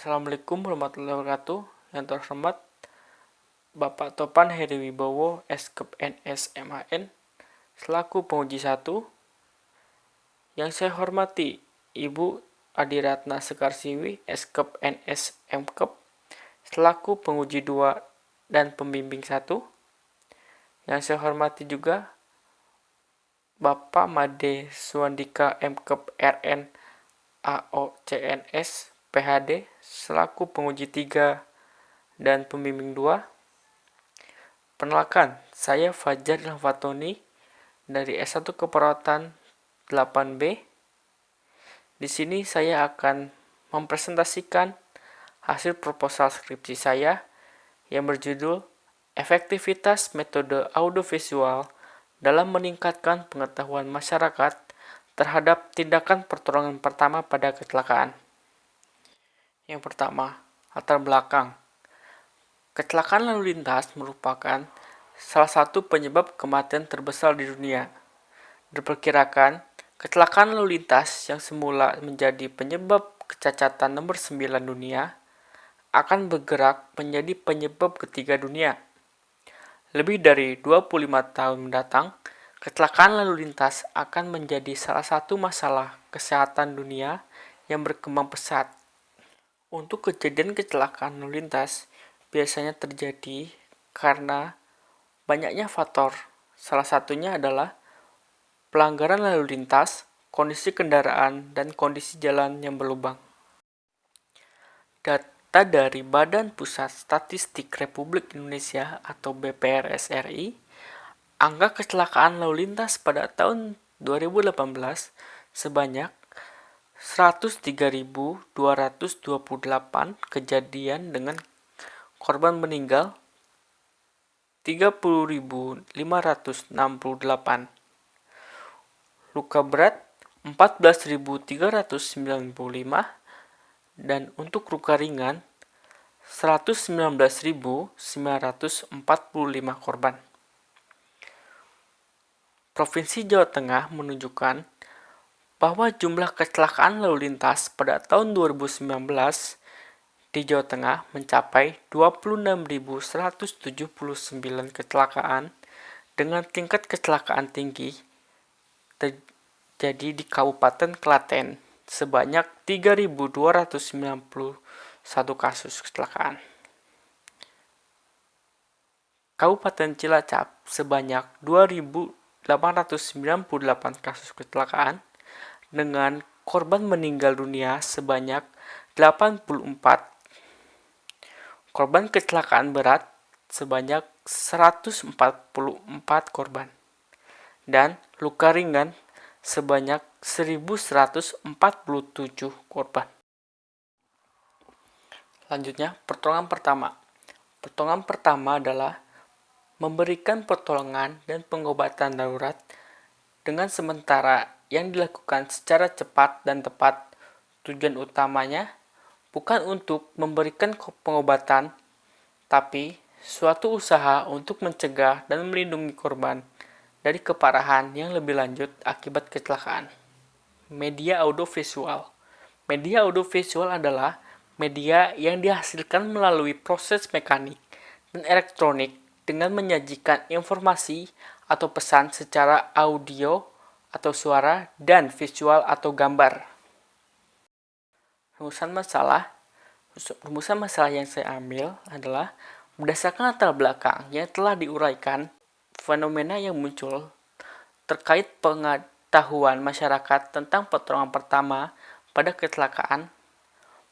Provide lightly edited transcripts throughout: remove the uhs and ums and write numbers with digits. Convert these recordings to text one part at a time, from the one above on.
Assalamualaikum warahmatullahi wabarakatuh. Yang terhormat Bapak Topan Heri Wibowo, Eskep NS MAN, selaku penguji 1. Yang saya hormati Ibu Adiratna Sekarsiwi, Eskep NS Mkep, selaku penguji 2 dan pembimbing 1. Yang saya hormati juga Bapak Made Suandika Mkep RN AOCNS PHD, selaku penguji 3 dan pembimbing 2. Perkenalkan, saya Fajar Ilhafatoni dari S1 Keperawatan 8B. Di sini saya akan mempresentasikan hasil proposal skripsi saya yang berjudul Efektivitas Metode Audiovisual dalam meningkatkan pengetahuan masyarakat terhadap tindakan pertolongan pertama pada kecelakaan. Yang pertama, latar belakang. Kecelakaan lalu lintas merupakan salah satu penyebab kematian terbesar di dunia. Diperkirakan, kecelakaan lalu lintas yang semula menjadi penyebab kecacatan nomor 9 dunia akan bergerak menjadi penyebab ketiga dunia. Lebih dari 25 tahun mendatang, kecelakaan lalu lintas akan menjadi salah satu masalah kesehatan dunia yang berkembang pesat. Untuk kejadian kecelakaan lalu lintas biasanya terjadi karena banyaknya faktor. Salah satunya adalah pelanggaran lalu lintas, kondisi kendaraan, dan kondisi jalan yang berlubang. Data dari Badan Pusat Statistik Republik Indonesia atau BPRS RI, angka kecelakaan lalu lintas pada tahun 2018 sebanyak 103.228 kejadian dengan korban meninggal 30.568, luka berat 14.395, dan untuk luka ringan 119.945 korban. Provinsi Jawa Tengah menunjukkan bahwa jumlah kecelakaan lalu lintas pada tahun 2019 di Jawa Tengah mencapai 26.179 kecelakaan dengan tingkat kecelakaan tinggi terjadi di Kabupaten Klaten sebanyak 3.291 kasus kecelakaan. Kabupaten Cilacap sebanyak 2.898 kasus kecelakaan dengan korban meninggal dunia sebanyak 84, korban kecelakaan berat sebanyak 144 korban, dan luka ringan sebanyak 1.147 korban. Selanjutnya, pertolongan pertama. Pertolongan pertama adalah memberikan pertolongan dan pengobatan darurat dengan sementara yang dilakukan secara cepat dan tepat. Tujuan utamanya bukan untuk memberikan pengobatan, tapi suatu usaha untuk mencegah dan melindungi korban dari keparahan yang lebih lanjut akibat kecelakaan. Media audiovisual. Media audiovisual adalah media yang dihasilkan melalui proses mekanik dan elektronik dengan menyajikan informasi atau pesan secara audio atau suara dan visual atau gambar. Rumusan masalah yang saya ambil adalah berdasarkan latar belakang yang telah diuraikan, fenomena yang muncul terkait pengetahuan masyarakat tentang pertolongan pertama pada kecelakaan,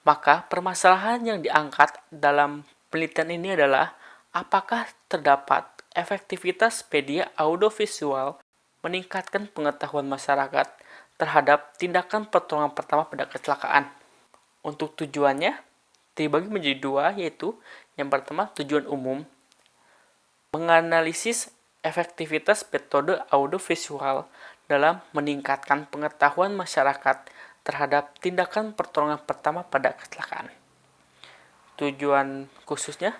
maka permasalahan yang diangkat dalam penelitian ini adalah apakah terdapat efektivitas media audiovisual meningkatkan pengetahuan masyarakat terhadap tindakan pertolongan pertama pada kecelakaan. Untuk tujuannya dibagi menjadi 2, yaitu yang pertama tujuan umum, menganalisis efektivitas metode audiovisual dalam meningkatkan pengetahuan masyarakat terhadap tindakan pertolongan pertama pada kecelakaan. Tujuan khususnya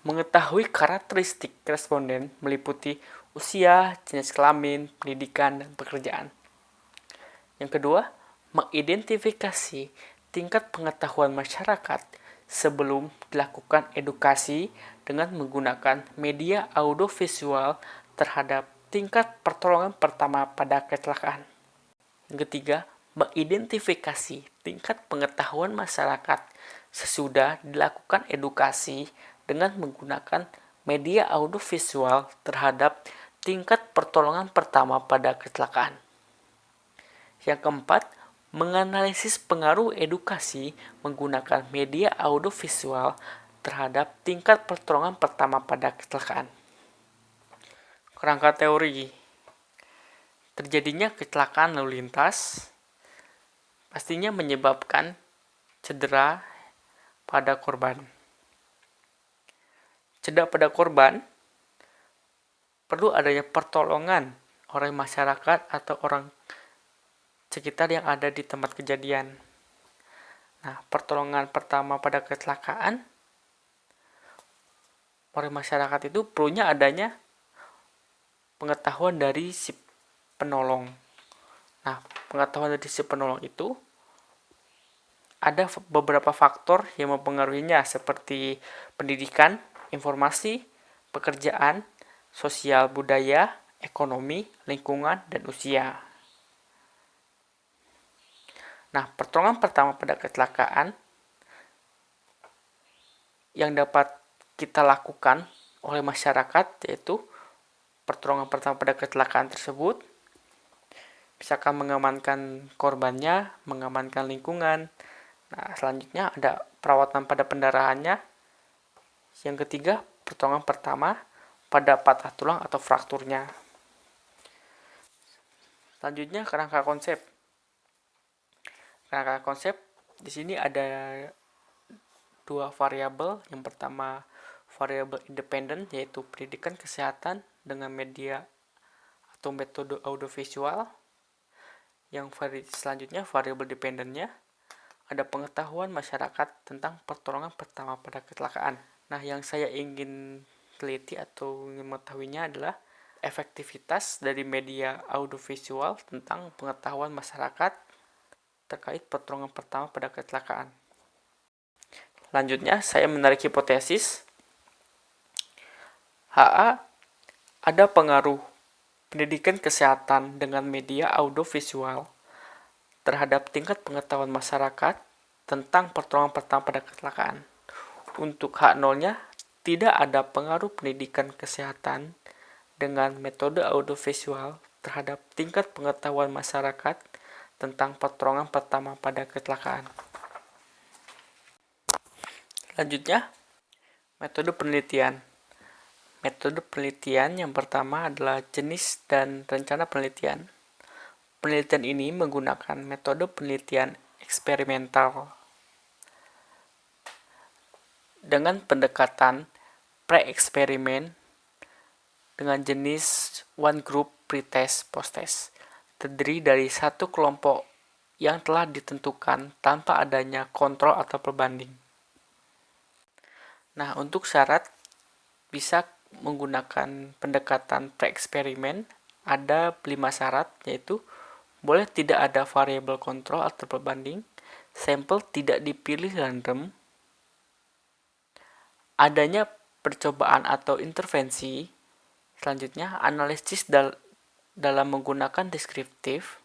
mengetahui karakteristik responden meliputi usia, jenis kelamin, pendidikan, dan pekerjaan. Yang kedua, mengidentifikasi tingkat pengetahuan masyarakat sebelum dilakukan edukasi dengan menggunakan media audiovisual terhadap tingkat pertolongan pertama pada kecelakaan. Yang ketiga, mengidentifikasi tingkat pengetahuan masyarakat sesudah dilakukan edukasi dengan menggunakan media audiovisual terhadap tingkat pertolongan pertama pada kecelakaan. Yang keempat, menganalisis pengaruh edukasi menggunakan media audiovisual terhadap tingkat pertolongan pertama pada kecelakaan. Kerangka teori. Terjadinya kecelakaan lalu lintas pastinya menyebabkan cedera pada korban. Cedera pada korban perlu adanya pertolongan oleh masyarakat atau orang sekitar yang ada di tempat kejadian. Nah, pertolongan pertama pada kecelakaan oleh masyarakat itu perlunya adanya pengetahuan dari si penolong. Nah, pengetahuan dari si penolong itu ada beberapa faktor yang mempengaruhinya seperti pendidikan, informasi, pekerjaan, sosial budaya, ekonomi, lingkungan, dan usia. Nah, pertolongan pertama pada kecelakaan yang dapat kita lakukan oleh masyarakat yaitu pertolongan pertama pada kecelakaan tersebut misalkan mengamankan korbannya, mengamankan lingkungan. Nah, selanjutnya ada perawatan pada pendarahannya. Yang ketiga, pertolongan pertama pada patah tulang atau frakturnya. Selanjutnya, kerangka konsep. Kerangka konsep di sini ada dua variabel. Yang pertama, variabel independen yaitu pendidikan kesehatan dengan media atau metode audiovisual. Yang selanjutnya variabel dependennya ada pengetahuan masyarakat tentang pertolongan pertama pada kecelakaan. Nah, yang saya ingin teliti atau ingin mengetahuinya adalah efektivitas dari media audiovisual tentang pengetahuan masyarakat terkait pertolongan pertama pada kecelakaan. Selanjutnya, saya menarik hipotesis HA ada pengaruh pendidikan kesehatan dengan media audiovisual terhadap tingkat pengetahuan masyarakat tentang pertolongan pertama pada kecelakaan. Untuk H0-nya, tidak ada pengaruh pendidikan kesehatan dengan metode audiovisual terhadap tingkat pengetahuan masyarakat tentang pertolongan pertama pada kecelakaan. Selanjutnya, metode penelitian. Metode penelitian yang pertama adalah jenis dan rencana penelitian. Penelitian ini menggunakan metode penelitian eksperimental dengan pendekatan pre-eksperimen dengan jenis one group pre-test post-test, terdiri dari satu kelompok yang telah ditentukan tanpa adanya kontrol atau perbanding. Nah, untuk syarat bisa menggunakan pendekatan pre-eksperimen ada 5 syarat, yaitu boleh tidak ada variabel kontrol atau perbanding, sampel tidak dipilih random, adanya percobaan atau intervensi, selanjutnya analisis dalam menggunakan deskriptif,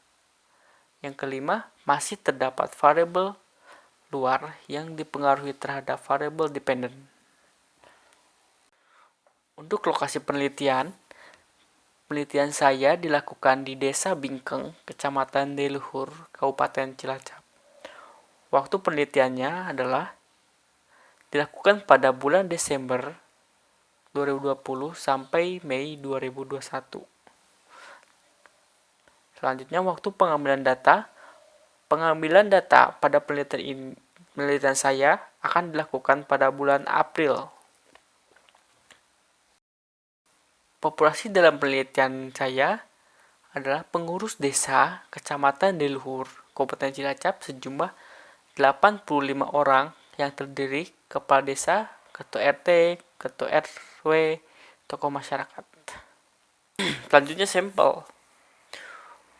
yang kelima masih terdapat variabel luar yang dipengaruhi terhadap variabel dependen. Untuk lokasi penelitian saya dilakukan di Desa Bingkeng, Kecamatan Deluhur, Kabupaten Cilacap. Waktu penelitiannya adalah dilakukan pada bulan Desember 2020 sampai Mei 2021. Selanjutnya, waktu pengambilan data. Pengambilan data pada penelitian saya akan dilakukan pada bulan April. Populasi dalam penelitian saya adalah pengurus desa Kecamatan Deluhur, Kabupaten Cilacap sejumlah 85 orang yang terdiri kepala desa, ketua RT, ketua RW, tokoh masyarakat. Selanjutnya sampel.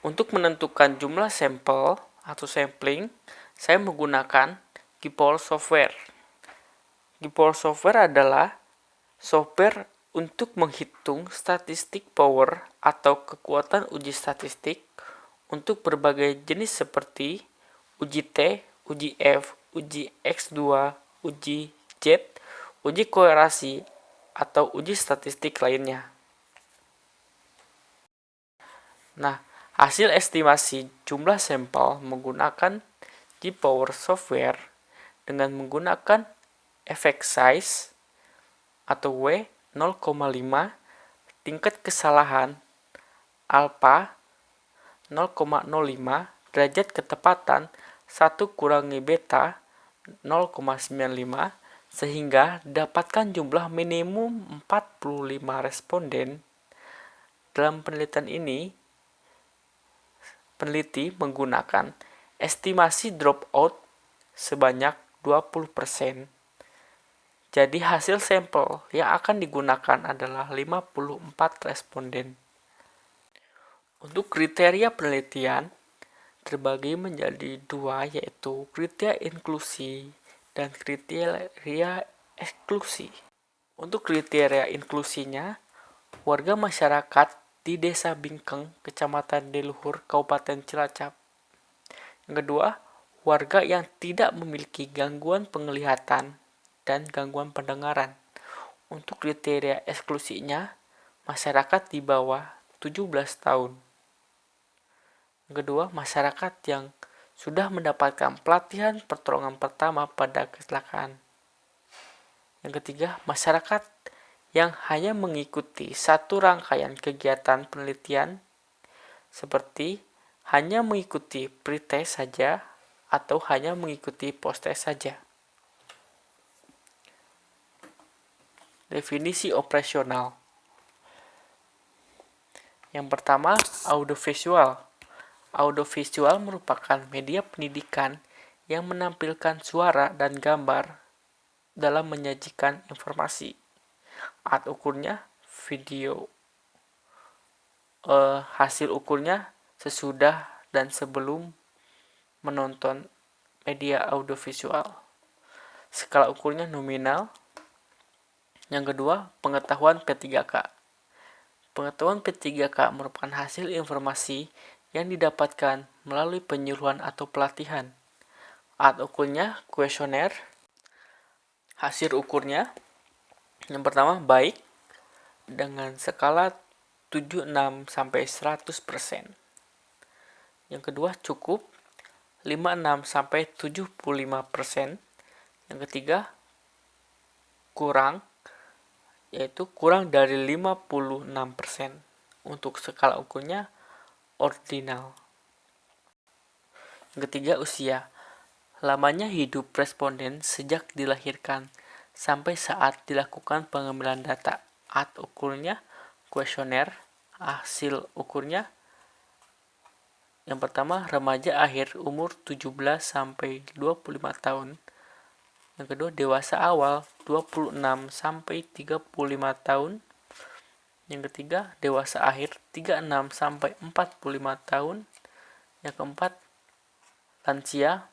Untuk menentukan jumlah sampel atau sampling, saya menggunakan Kipol software. G-Power Software adalah software untuk menghitung statistik power atau kekuatan uji statistik untuk berbagai jenis seperti uji T, uji F, uji X2, uji Z, uji kolerasi, atau uji statistik lainnya. Nah, hasil estimasi jumlah sampel menggunakan G-Power Software dengan menggunakan effect size atau W 0,5, tingkat kesalahan alpha 0,05, derajat ketepatan 1 kurangi beta 0,95, sehingga dapatkan jumlah minimum 45 responden. Dalam penelitian ini, peneliti menggunakan estimasi dropout sebanyak 20%. Jadi hasil sampel yang akan digunakan adalah 54 responden. Untuk kriteria penelitian terbagi menjadi dua, yaitu kriteria inklusi dan kriteria eksklusi. Untuk kriteria inklusinya, warga masyarakat di Desa Bingkeng, Kecamatan Deluhur, Kabupaten Cilacap. Yang kedua, warga yang tidak memiliki gangguan penglihatan dan gangguan pendengaran. Untuk kriteria eksklusinya, masyarakat di bawah 17 tahun. Yang kedua, masyarakat yang sudah mendapatkan pelatihan pertolongan pertama pada kecelakaan. Yang ketiga, masyarakat yang hanya mengikuti satu rangkaian kegiatan penelitian seperti hanya mengikuti pretest saja atau hanya mengikuti posttest saja. Definisi operasional. Yang pertama, audiovisual. Audiovisual merupakan media pendidikan yang menampilkan suara dan gambar dalam menyajikan informasi. Alat ukurnya video. Hasil ukurnya sesudah dan sebelum menonton media audiovisual. Skala ukurnya nominal. Yang kedua, pengetahuan P3K. Pengetahuan P3K merupakan hasil informasi yang didapatkan melalui penyuluhan atau pelatihan. Alat ukurnya kuesioner. Hasil ukurnya yang pertama baik dengan skala 76 sampai 100%. Yang kedua cukup 56 sampai 75%. Yang ketiga kurang, yaitu kurang dari 56%. Untuk skala ukurnya ordinal. Yang ketiga usia. Lamanya hidup responden sejak dilahirkan sampai saat dilakukan pengambilan data. Alat ukurnya kuesioner. Hasil ukurnya yang pertama remaja akhir umur 17 sampai 25 tahun. Yang kedua dewasa awal 26 sampai 35 tahun. Yang ketiga dewasa akhir 36 sampai 45 tahun. Yang keempat lansia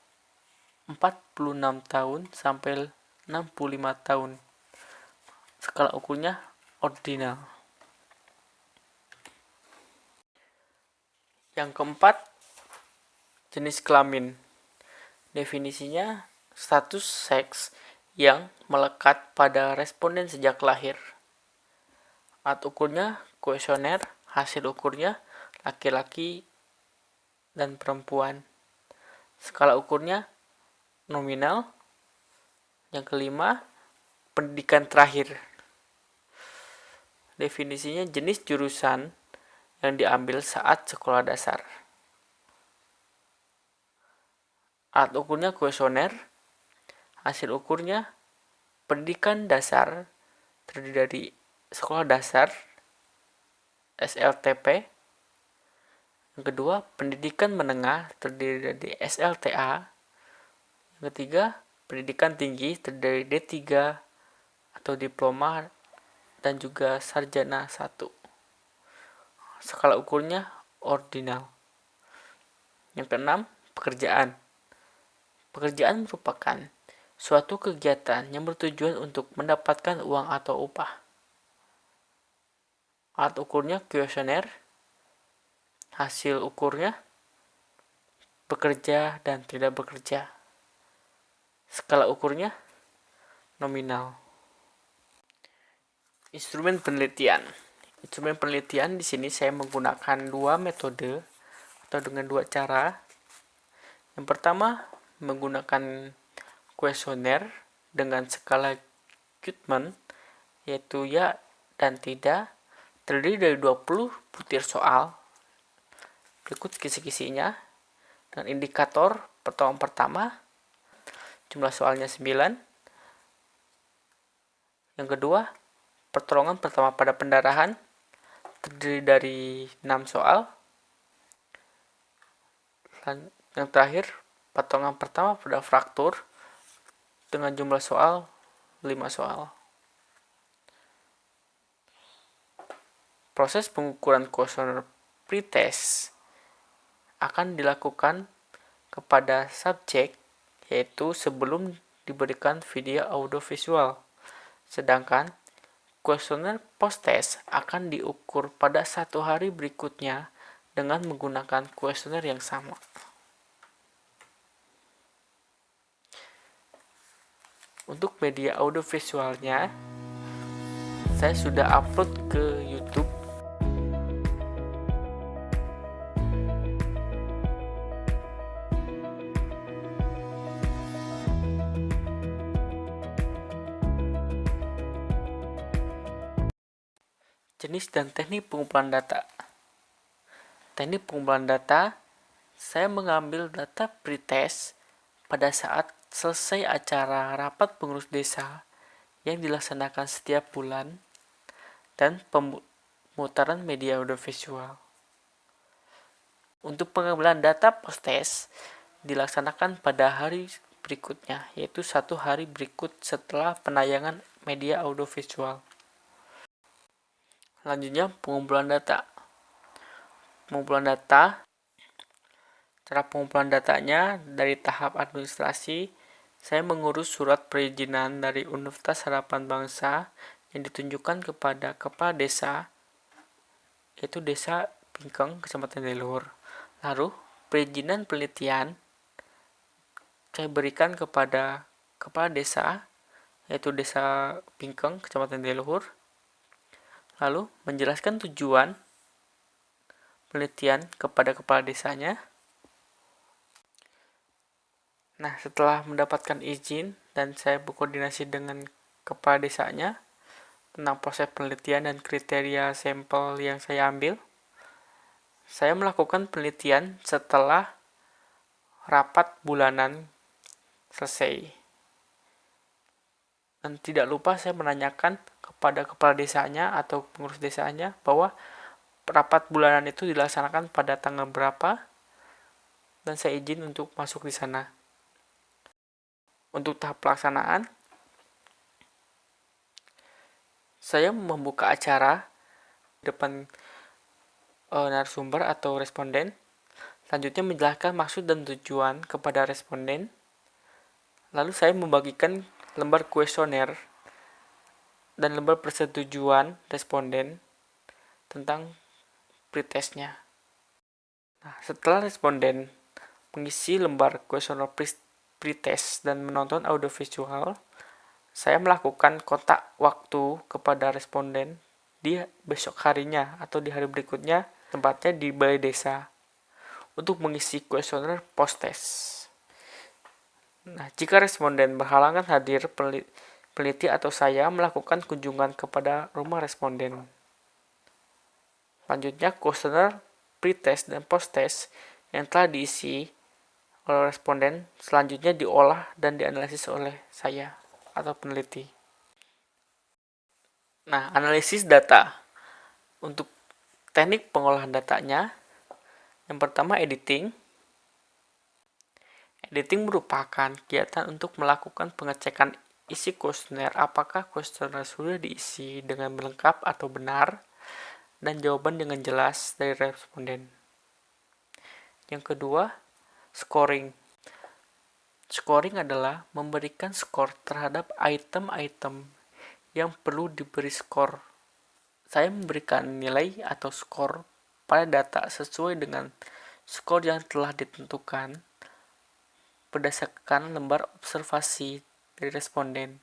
46 tahun sampai 65 tahun. Skala ukurnya ordinal. Yang keempat, jenis kelamin. Definisinya status seks yang melekat pada responden sejak lahir. Alat ukurnya kuesioner. Hasil ukurnya laki-laki dan perempuan. Skala ukurnya nominal. Yang kelima, pendidikan terakhir. Definisinya jenis jurusan yang diambil saat sekolah dasar. Alat ukurnya kuesioner. Hasil ukurnya pendidikan dasar terdiri dari sekolah dasar SLTP. Yang kedua, pendidikan menengah terdiri dari SLTA. Yang ketiga, pendidikan tinggi terdiri dari D3 atau diploma dan juga sarjana 1. Skala ukurnya ordinal. Yang keenam, pekerjaan. Pekerjaan merupakan suatu kegiatan yang bertujuan untuk mendapatkan uang atau upah. Alat ukurnya kuesioner, hasil ukurnya bekerja dan tidak bekerja. Skala ukurnya nominal. Instrumen penelitian. Instrumen penelitian di sini saya menggunakan dua metode atau dengan dua cara. Yang pertama menggunakan kuesioner dengan skala Guttman, yaitu ya dan tidak, terdiri dari 20 butir soal. Berikut kisi-kisinya dengan indikator pertemuan pertama, jumlah soalnya 9. Yang kedua, pertolongan pertama pada pendarahan, terdiri dari 6 soal. Dan yang terakhir, pertolongan pertama pada fraktur dengan jumlah soal 5 soal. Proses pengukuran kuesioner pretest akan dilakukan kepada subjek, yaitu sebelum diberikan video audiovisual. Sedangkan kuesioner post-test akan diukur pada 1 hari berikutnya dengan menggunakan kuesioner yang sama. Untuk media audiovisualnya, saya sudah upload ke YouTube. Jenis dan teknik pengumpulan data. Teknik pengumpulan data, saya mengambil data pretest pada saat selesai acara rapat pengurus desa yang dilaksanakan setiap bulan dan pemutaran media audiovisual. Untuk pengambilan data post-test dilaksanakan pada hari berikutnya, yaitu 1 hari berikut setelah penayangan media audiovisual. Selanjutnya, pengumpulan data. Pengumpulan data, cara pengumpulan datanya dari tahap administrasi, saya mengurus surat perizinan dari Universitas Harapan Bangsa yang ditunjukkan kepada kepala desa, yaitu Desa Pingkeng, Kecamatan Leluhur. Lalu, perizinan penelitian saya berikan kepada kepala desa, yaitu Desa Pingkeng, Kecamatan Leluhur. Lalu, menjelaskan tujuan penelitian kepada kepala desanya. Nah, setelah mendapatkan izin dan saya berkoordinasi dengan kepala desanya tentang proses penelitian dan kriteria sampel yang saya ambil, saya melakukan penelitian setelah rapat bulanan selesai. Dan tidak lupa saya menanyakan kepada kepala desanya atau pengurus desanya bahwa rapat bulanan itu dilaksanakan pada tanggal berapa dan saya izin untuk masuk di sana. Untuk tahap pelaksanaan, saya membuka acara di depan narasumber atau responden. Selanjutnya menjelaskan maksud dan tujuan kepada responden. Lalu saya membagikan lembar kuesioner dan lembar persetujuan responden tentang pretestnya. Nah, setelah responden mengisi lembar kuesioner pretest dan menonton audiovisual, saya melakukan kontak waktu kepada responden di besok harinya atau di hari berikutnya, tempatnya di balai desa, untuk mengisi kuesioner post-test. Nah, jika responden berhalangan hadir, peneliti atau saya melakukan kunjungan kepada rumah responden. Selanjutnya, kuesioner pretest dan post-test yang telah diisi oleh responden selanjutnya diolah dan dianalisis oleh saya atau peneliti. Nah, analisis data. Untuk teknik pengolahan datanya, yang pertama editing. Editing merupakan kegiatan untuk melakukan pengecekan isi kuesioner apakah kuesioner sudah diisi dengan lengkap atau benar dan jawaban dengan jelas dari responden. Yang kedua, scoring. Scoring adalah memberikan skor terhadap item-item yang perlu diberi skor. Saya memberikan nilai atau skor pada data sesuai dengan skor yang telah ditentukan berdasarkan lembar observasi dari responden.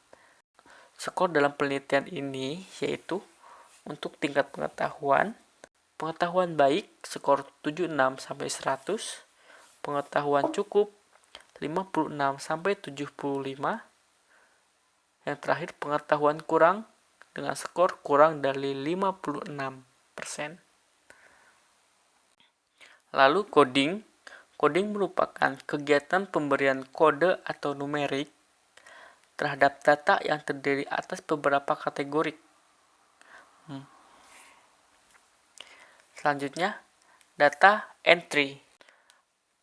Skor dalam penelitian ini yaitu untuk tingkat pengetahuan baik skor 76 sampai 100, pengetahuan cukup 56 sampai 75, yang terakhir pengetahuan kurang dengan skor kurang dari 56%. Lalu coding merupakan kegiatan pemberian kode atau numerik terhadap data yang terdiri atas beberapa kategori. Selanjutnya, data entry.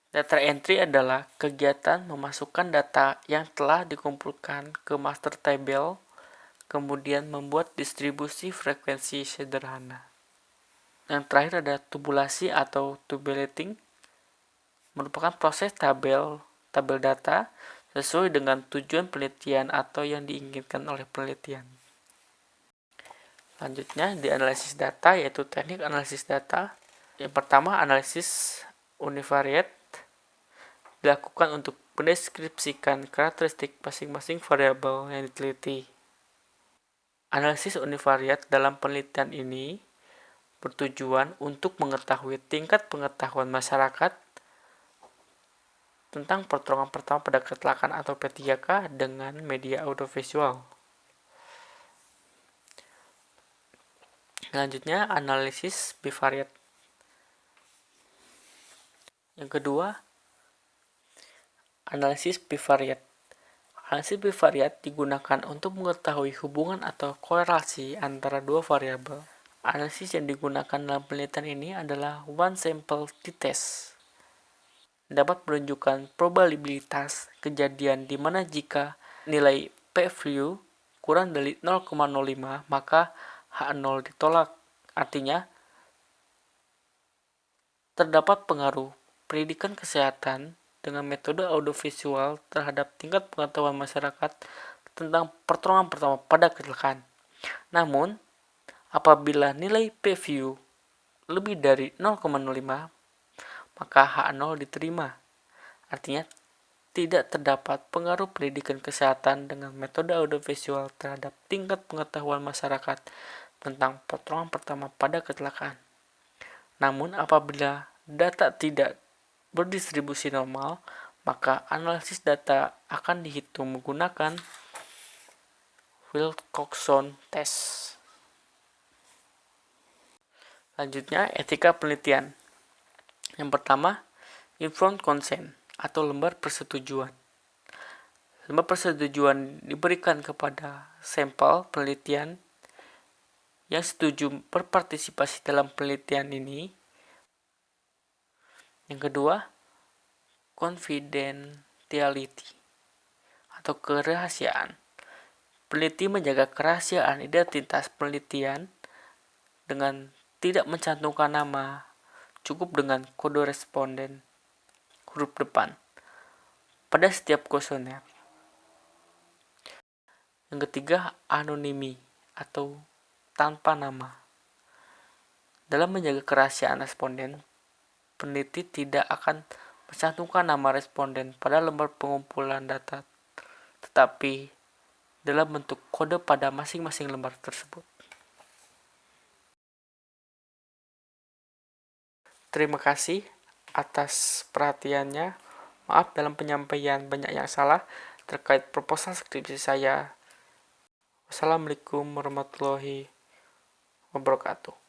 Data entry adalah kegiatan memasukkan data yang telah dikumpulkan ke master table, kemudian membuat distribusi frekuensi sederhana. Yang terakhir ada tabulasi atau tabulating, merupakan proses tabel data sesuai dengan tujuan penelitian atau yang diinginkan oleh penelitian. Selanjutnya, di analisis data yaitu teknik analisis data. Yang pertama, analisis univariate dilakukan untuk mendeskripsikan karakteristik masing-masing variabel yang diteliti. Analisis univariate dalam penelitian ini bertujuan untuk mengetahui tingkat pengetahuan masyarakat tentang pertolongan pertama pada kecelakaan atau P3K dengan media audiovisual. Selanjutnya, analisis bivariate. Yang kedua, analisis bivariate. Analisis bivariate digunakan untuk mengetahui hubungan atau korelasi antara dua variabel. Analisis yang digunakan dalam penelitian ini adalah one sample t-test. Dapat menunjukkan probabilitas kejadian di mana jika nilai p-value kurang dari 0,05 maka H0 ditolak. Artinya, terdapat pengaruh pendidikan kesehatan dengan metode audiovisual terhadap tingkat pengetahuan masyarakat tentang pertolongan pertama pada kecelakaan. Namun, apabila nilai p-value lebih dari 0,05, maka H0 diterima. Artinya, tidak terdapat pengaruh pendidikan kesehatan dengan metode audiovisual terhadap tingkat pengetahuan masyarakat tentang pertolongan pertama pada kecelakaan. Namun, apabila data tidak berdistribusi normal, maka analisis data akan dihitung menggunakan Wilcoxon test. Selanjutnya, etika penelitian. Yang pertama, informed consent atau lembar persetujuan. Lembar persetujuan diberikan kepada sampel penelitian yang setuju berpartisipasi dalam penelitian ini. Yang kedua, confidentiality atau kerahasiaan. Peneliti menjaga kerahasiaan identitas penelitian dengan tidak mencantumkan nama, cukup dengan kode responden huruf depan pada setiap kuesioner. Yang ketiga, anonimi atau tanpa nama. Dalam menjaga kerahasiaan responden, peneliti tidak akan mencantumkan nama responden pada lembar pengumpulan data, tetapi dalam bentuk kode pada masing-masing lembar tersebut. Terima kasih atas perhatiannya. Maaf dalam penyampaian banyak yang salah terkait proposal skripsi saya. Wassalamualaikum warahmatullahi wabarakatuh.